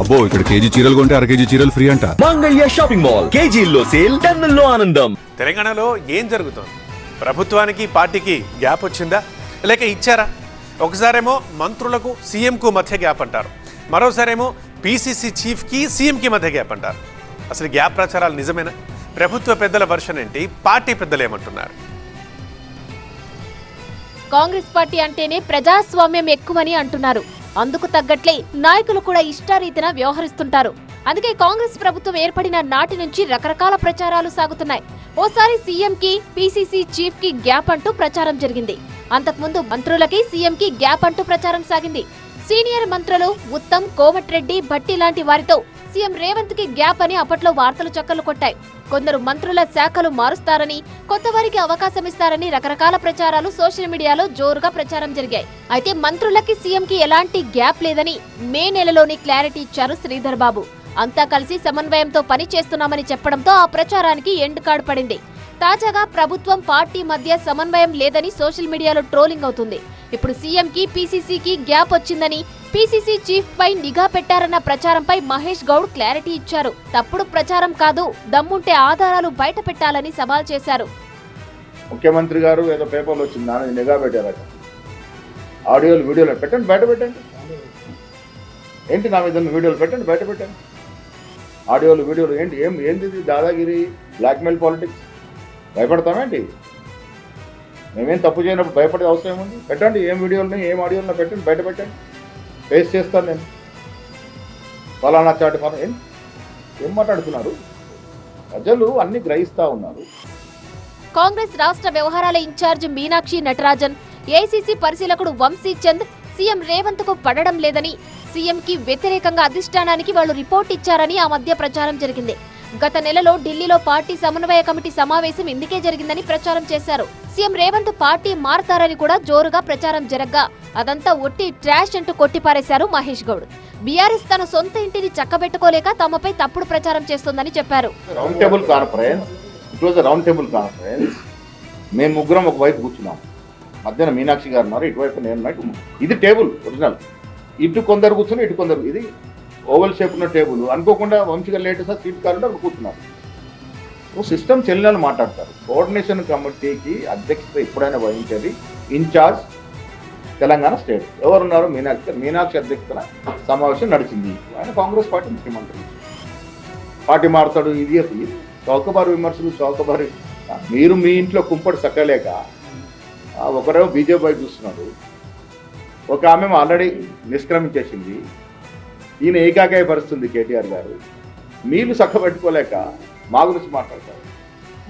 అబ్బో ఇక్కడ కేజీ చీరలు కొంటే అర కేజీ చీరలు ఫ్రీ అంట. మంగళ్య షాపింగ్ మాల్ కేజీల్లో సేల్, టన్నుల్లో ఆనందం. తెలంగాణలో ఏం జరుగుతోంది? ప్రభుత్వానికి పార్టీకి గ్యాప్ వచ్చిందా లేక ఇచ్చారా? ఒకసారేమో మంత్రులకు సీఎంకు మధ్య గ్యాప్ అంటారు, మరోసారేమో పీసీసీ చీఫ్కి సీఎంకి మధ్య గ్యాప్ అంటారు. అసలు గ్యాప్ ప్రచారాలు నిజమేనా? ప్రభుత్వ పెద్దల వర్షన్ ఏంటి? పార్టీ పెద్దలు ఏమంటున్నారు? కాంగ్రెస్ పార్టీ అంటేనే ప్రజాస్వామ్యం ఎక్కువని అంటున్నారు. అందుకు తగ్గట్లే నాయకులు కూడా ఇష్టారీతిన వ్యవహరిస్తుంటారు. అందుకే కాంగ్రెస్ ప్రభుత్వం ఏర్పడిన నాటి నుంచి రకరకాల ప్రచారాలు సాగుతున్నాయి. ఓసారి సీఎంకి పీసీసీ చీఫ్ కి గ్యాప్ అంటూ ప్రచారం జరిగింది. అంతకుముందు మంత్రులకి సీఎంకి గ్యాప్ అంటూ ప్రచారం సాగింది. సీనియర్ మంత్రులు ఉత్తమ్, కోమటిరెడ్డి, భట్టి లాంటి వారితో సీఎం రేవంత్ కి గ్యాప్ అని అప్పట్లో వార్తలు చక్కర్లు కొట్టాయి. కొందరు మంత్రుల శాఖలు మారుస్తారని, కొత్త వారికి అవకాశం ఇస్తారని రకరకాల ప్రచారాలు సోషల్ మీడియాలో జోరుగా ప్రచారం జరిగాయి. అయితే మంత్రులకి సీఎంకి ఎలాంటి గ్యాప్ లేదని మే నెలలోని క్లారిటీ ఇచ్చారు శ్రీధర్ బాబు. అంతా కలిసి సమన్వయంతో పని చేస్తున్నామని చెప్పడంతో ఆ ప్రచారానికి ఎండ్ కార్డ్ పడింది. తాజాగా ప్రభుత్వం పార్టీ మధ్య సమన్వయం లేదని సోషల్ మీడియాలో ట్రోలింగ్ అవుతుంది. ఇప్పుడు సీఎంకి పీసీసీకి గ్యాప్ వచ్చిందని, పీసీసీ చీఫ్ పై నిఘా పెట్టారన్న ప్రచారంపై మహేష్ గౌడ్ క్లారిటీ ఇచ్చారు. తప్పుడు ప్రచారం కాదు, దమ్ముంటే ఆధారాలు బయట పెట్టాలని సవాల్ చేశారు. ముఖ్యమంత్రి గారు ఏదో పేపర్లో వచ్చింది, నాన్న నిఘా పెట్టారట. ఆడియోలు వీడియోలు పెట్టండి, బయట పెట్టండి. ఏంటి నా మీద వీడియోలు పెట్టండి, బయట పెట్టండి. ఆడియోలు వీడియోలు ఏంటి? ఏంది దాదాగిరి, బ్లాక్మెయిల్ పాలిటిక్స్? భయపడతామేంటి? మేమేం తప్పు చేయనప్పుడు భయపడే అవసరం ఏముంది? పెట్టండి, ఏం వీడియోలని ఏం ఆడియోలను పెట్టండి, బయట పెట్టండి. ఫేస్ చేస్తాను నేను. ఫలానా చాటి ఫలానా ఏం మాట్లాడుతున్నారు? ప్రజలు అన్ని గ్రహిస్తా ఉన్నారు. కాంగ్రెస్ రాష్ట్ర వ్యవహారాల ఇన్ఛార్జ్ మీనాక్షి నటరాజన్, ఏఐసీసీ పరిశీలకుడు వంశీ చంద్ సీఎం రేవంత్ కు పడడం లేదని, సీఎంకి వ్యతిరేకంగా అధిష్టానానికి వాళ్లు రిపోర్ట్ ఇచ్చారని ఆ మధ్య ప్రచారం జరిగింది. గత నెలలో ఢిల్లీలో పార్టీ సమన్వయ కమిటీ సమావేశం ఇందుకే జరిగిందని ప్రచారం చేశారు. సీఎం రేవంత్ పార్టీ మారతారని కూడా జోరుగా ప్రచారం జరగ్గా అదంతా ఒట్టి ట్రాష్ అంటూ కొట్టిపారేశారు మహేష్ గౌడ్. బీఆర్ఎస్ తన సొంత ఇంటిని చక్కబెట్టుకోలేక తమపై తప్పుడు ప్రచారం చేస్తోందని చెప్పారు. రౌండ్ టేబుల్ కాన్ఫరెన్స్ మేము ముగ్గురం ఒకవైపు కూర్చున్నాం. మధ్యన మీనాక్షి గారు ఉన్నారు, ఇటువైపు నేను. ఇది టేబుల్ ఒరిజినల్. ఇటు కొందరు కూర్చుని, ఇటు కొందరు. ఇది ఓవల్ షేప్ ఉన్న టేబుల్. అనుకోకుండా వంశీగా లేటెస్ట్ సీట్ కావాలంటే అక్కడ కూర్చున్నారు. సిస్టమ్ చెల్లెలు మాట్లాడతారు. కోఆర్డినేషన్ కమిటీకి అధ్యక్షత ఎప్పుడైనా వహించేది ఇన్ఛార్జ్ తెలంగాణ స్టేట్. ఎవరున్నారు? మీనాక్షి అధ్యక్షతన సమావేశం నడిచింది. ఆయన కాంగ్రెస్ పార్టీ ముఖ్యమంత్రి. పార్టీ మారుతాడు. ఇది చౌకబారు విమర్శలు, చౌకబారు. మీరు మీ ఇంట్లో కుంపటి సక్కలేక ఒకరేమో బీజేపీ వైపు చూస్తున్నాడు, ఒక ఆమె ఆల్రెడీ నిష్క్రమించేసింది. ఈయన ఏకాకాయ పరుస్తుంది కేటీఆర్ గారు. మీరు చక్కబెట్టుకోలేక మా గురించి మాట్లాడతారు.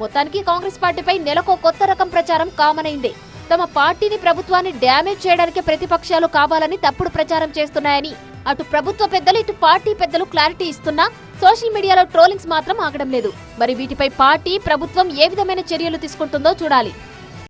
మొత్తానికి కాంగ్రెస్ పార్టీపై నెలకో కొత్త రకం ప్రచారం కామన్ అయింది. తమ పార్టీని, ప్రభుత్వాన్ని డ్యామేజ్ చేయడానికి ప్రతిపక్షాలు కావాలని తప్పుడు ప్రచారం చేస్తున్నాయని అటు ప్రభుత్వ పెద్దలు, ఇటు పార్టీ పెద్దలు క్లారిటీ ఇస్తున్నా సోషల్ మీడియాలో ట్రోలింగ్స్ మాత్రం ఆగడం లేదు. మరి వీటిపై పార్టీ, ప్రభుత్వం ఏ విధమైన చర్యలు తీసుకుంటుందో చూడాలి.